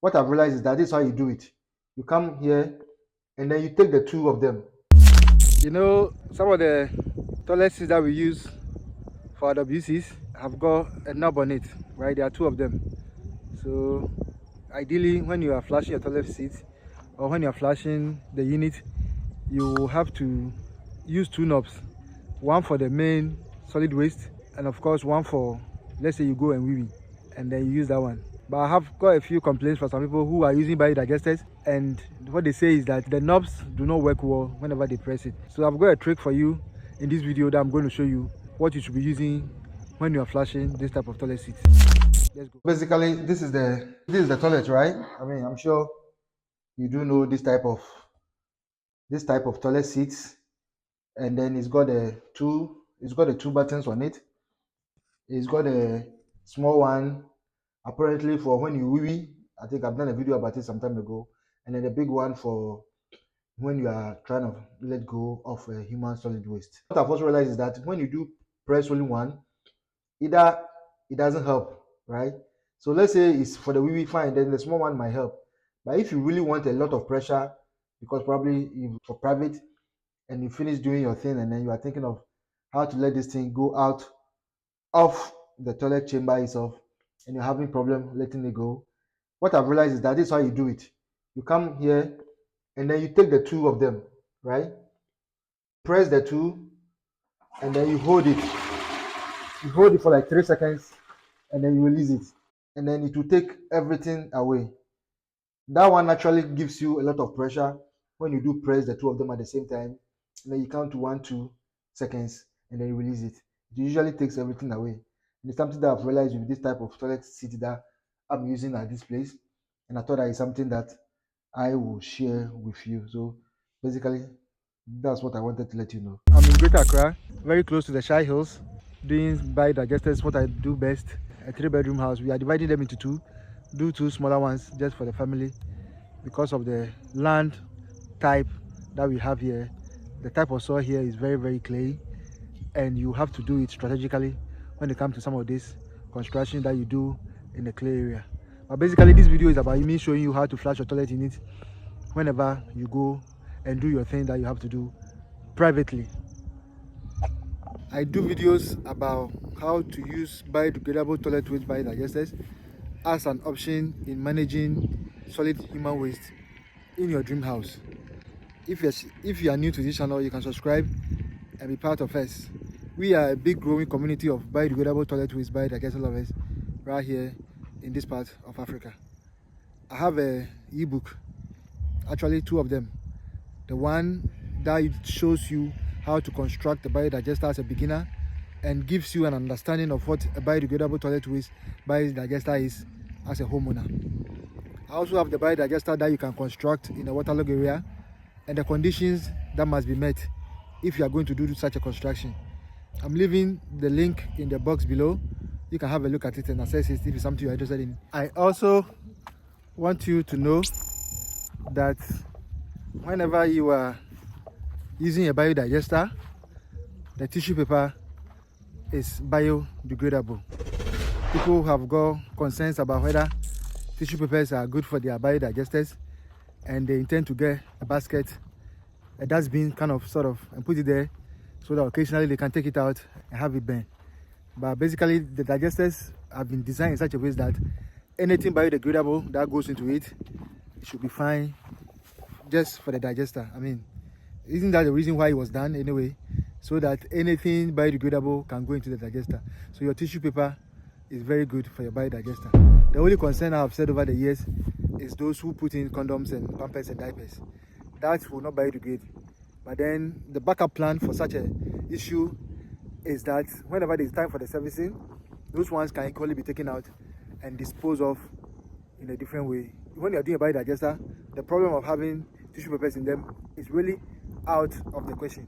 What I've realized is that this is how you do it. You come here and then you take the two of them. You know, some of the toilet seats that we use for WCs have got a knob on it, right? There are two of them. So ideally, when you are flashing your toilet seat or when you are flashing the unit, you have to use two knobs, one for the main solid waste and of course one for, let's say you go and wee, and then you use that one. But I have got a few complaints from some people who are using biodigesters, and what they say is that the knobs do not work well whenever they press it. So I've got a trick for you in this video that I'm going to show you what you should be using when you are flashing this type of toilet seat. Let's go. Basically, this is the toilet, right? I mean, I'm sure you do know this type of toilet seats, and then it's got the two buttons on it. It's got a small one apparently for when you wee. I think I've done a video about it some time ago, and then the big one for when you are trying to let go of human solid waste. What I've also realized is that when you do press only one, either it doesn't help, right? So let's say it's for the wee fine, then the small one might help. But if you really want a lot of pressure, because probably for private and you finish doing your thing and then you are thinking of how to let this thing go out of the toilet chamber itself and you're having problem letting it go, what I've realized is that this is how you do it. You come here and then you take the two of them, right? Press the two and then you hold it. You hold it for like 3 seconds and then you release it. And then it will take everything away. That one actually gives you a lot of pressure when you do press the two of them at the same time. And then you count to 1-2 seconds and then you release it. It usually takes everything away. And it's something that I've realized with this type of toilet seat that I'm using at this place. And I thought that is something that I will share with you. So basically, that's what I wanted to let you know. I'm in Greater Accra, very close to the Shy Hills, doing biodigesters, what I do best. A 3-bedroom house. We are dividing them into two. Do two smaller ones just for the family because of the land type that we have here. The type of soil here is very, very clay, and you have to do it strategically when it comes to some of this construction that you do in the clay area. But basically, this video is about me showing you how to flush your toilet unit whenever you go and do your thing that you have to do privately. I do videos about how to use biodegradable toilet waste biodigesters as an option in managing solid human waste in your dream house. If you are new to this channel, you can subscribe and be part of us. We are a big growing community of biodegradable toilet waste biodigester lovers right here in this part of Africa. I have a ebook, actually two of them. The one that shows you how to construct a biodigester as a beginner and gives you an understanding of what a biodegradable toilet waste biodigester is as a homeowner. I also have the biodigester that you can construct in a waterlogged area and the conditions that must be met if you are going to do such a construction. I'm leaving the link in the box below. You can have a look at it and assess it if it's something you're interested in. I also want you to know that whenever you are using a biodigester, the tissue paper is biodegradable. People have got concerns about whether tissue papers are good for their biodigesters, and they intend to get a basket, a dustbin and put it there so that occasionally they can take it out and have it burn. But basically the digesters have been designed in such a way that anything biodegradable that goes into it should be fine just for the digester. I mean, isn't that the reason why it was done anyway? So that anything biodegradable can go into the digester. So your tissue paper is very good for your biodigester. The only concern I have said over the years is those who put in condoms and pampers and diapers. That will not biodegrade. But then the backup plan for such an issue is that whenever there is time for the servicing, those ones can equally be taken out and disposed of in a different way. When you are doing a biodigester, the problem of having tissue papers in them is really out of the question.